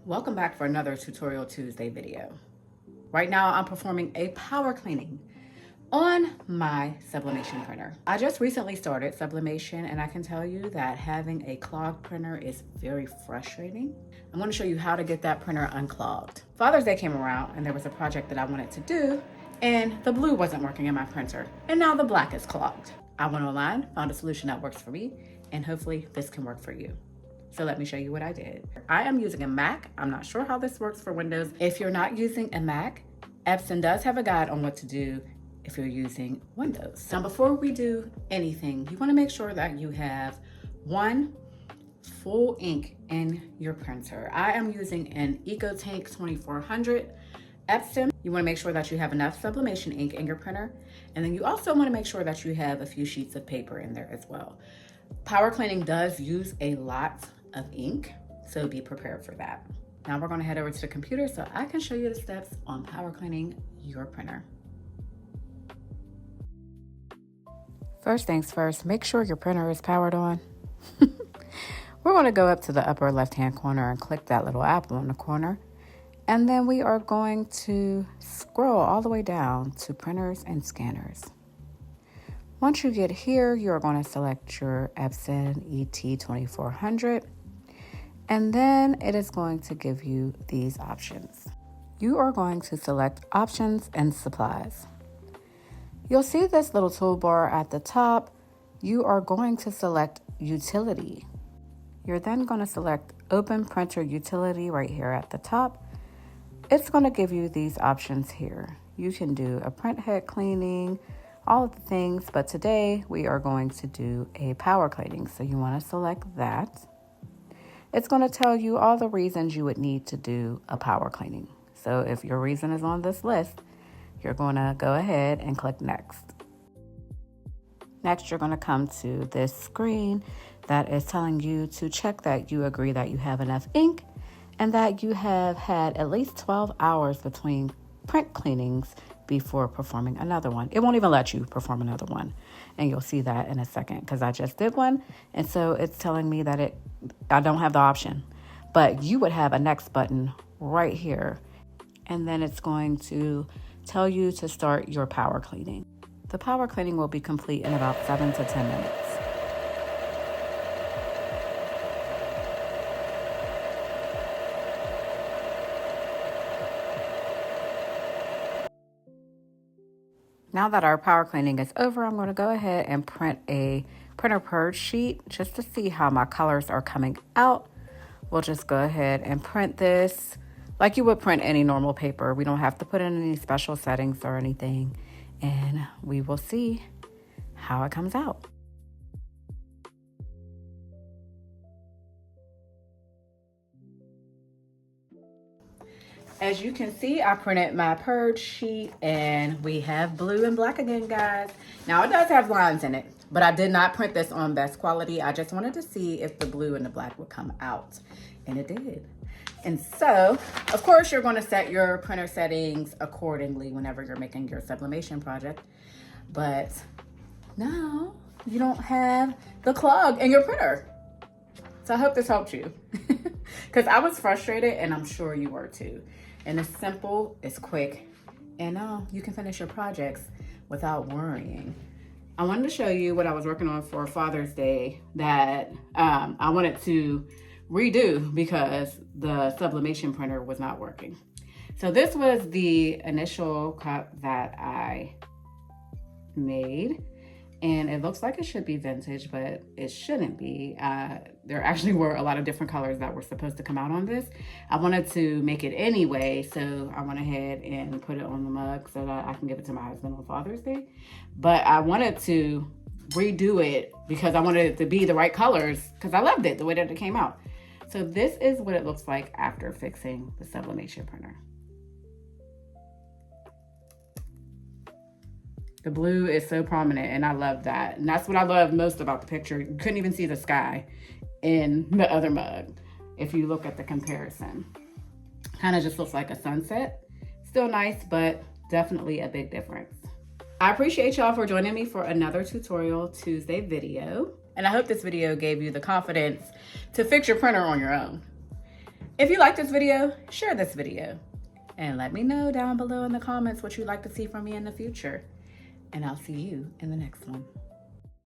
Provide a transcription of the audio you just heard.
Welcome back for another Tutorial Tuesday video. Right now I'm performing a power cleaning on my sublimation printer. I just recently started sublimation and I can tell you that having a clogged printer is very frustrating. I'm going to show you how to get that printer unclogged. Father's Day came around and there was a project that I wanted to do and the blue wasn't working in my printer and now the black is clogged. I went online, found a solution that works for me, and hopefully this can work for you. So let me show you what I did. I am using a Mac. I'm not sure how this works for Windows. If you're not using a Mac, Epson does have a guide on what to do if you're using Windows. Now, before we do anything, you want to make sure that you have one full ink in your printer. I am using an EcoTank 2400 Epson. You want to make sure that you have enough sublimation ink in your printer. And then you also want to make sure that you have a few sheets of paper in there as well. Power cleaning does use a lot of ink, so be prepared for that. Now we're going to head over to the computer so I can show you the steps on power cleaning your printer. First things first, make sure your printer is powered on. We're going to go up to the upper left-hand corner and click that little apple in the corner. And then we are going to scroll all the way down to printers and scanners. Once you get here, you're going to select your Epson ET-2400. And then it is going to give you these options. You are going to select options and supplies. You'll see this little toolbar at the top. You are going to select utility. You're then going to select open printer utility right here at the top. It's going to give you these options here. You can do a printhead cleaning, all of the things, but today we are going to do a power cleaning. So you want to select that. It's going to tell you all the reasons you would need to do a power cleaning. So if your reason is on this list, you're going to go ahead and click next. Next, you're going to come to this screen that is telling you to check that you agree that you have enough ink and that you have had at least 12 hours between print cleanings before performing another one. It won't even let you perform another one. And you'll see that in a second because I just did one. And so it's telling me that I don't have the option, but you would have a next button right here. And then it's going to tell you to start your power cleaning. The power cleaning will be complete in about 7 to 10 minutes. Now that our power cleaning is over, I'm going to go ahead and print a printer purge sheet just to see how my colors are coming out. We'll just go ahead and print this like you would print any normal paper. We don't have to put in any special settings or anything, and we will see how it comes out. As you can see, I printed my purge sheet and we have blue and black again, guys. Now it does have lines in it, but I did not print this on best quality. I just wanted to see if the blue and the black would come out, and it did. And so, of course, you're going to set your printer settings accordingly whenever you're making your sublimation project. But now you don't have the clog in your printer. So I hope this helped you because I was frustrated and I'm sure you were too. And it's simple, it's quick, and you can finish your projects without worrying. I wanted to show you what I was working on for Father's Day that I wanted to redo because the sublimation printer was not working. So this was the initial cup that I made. And it looks like it should be vintage, but it shouldn't be. There actually were a lot of different colors that were supposed to come out on this. I wanted to make it anyway, so I went ahead and put it on the mug so that I can give it to my husband on Father's Day. But I wanted to redo it because I wanted it to be the right colors because I loved it, the way that it came out. So this is what it looks like after fixing the sublimation printer. The blue is so prominent and I love that. And that's what I love most about the picture. You couldn't even see the sky in the other mug if you look at the comparison. Kind of just looks like a sunset. Still nice, but definitely a big difference. I appreciate y'all for joining me for another Tutorial Tuesday video. And I hope this video gave you the confidence to fix your printer on your own. If you like this video, share this video. And let me know down below in the comments what you'd like to see from me in the future. And I'll see you in the next one.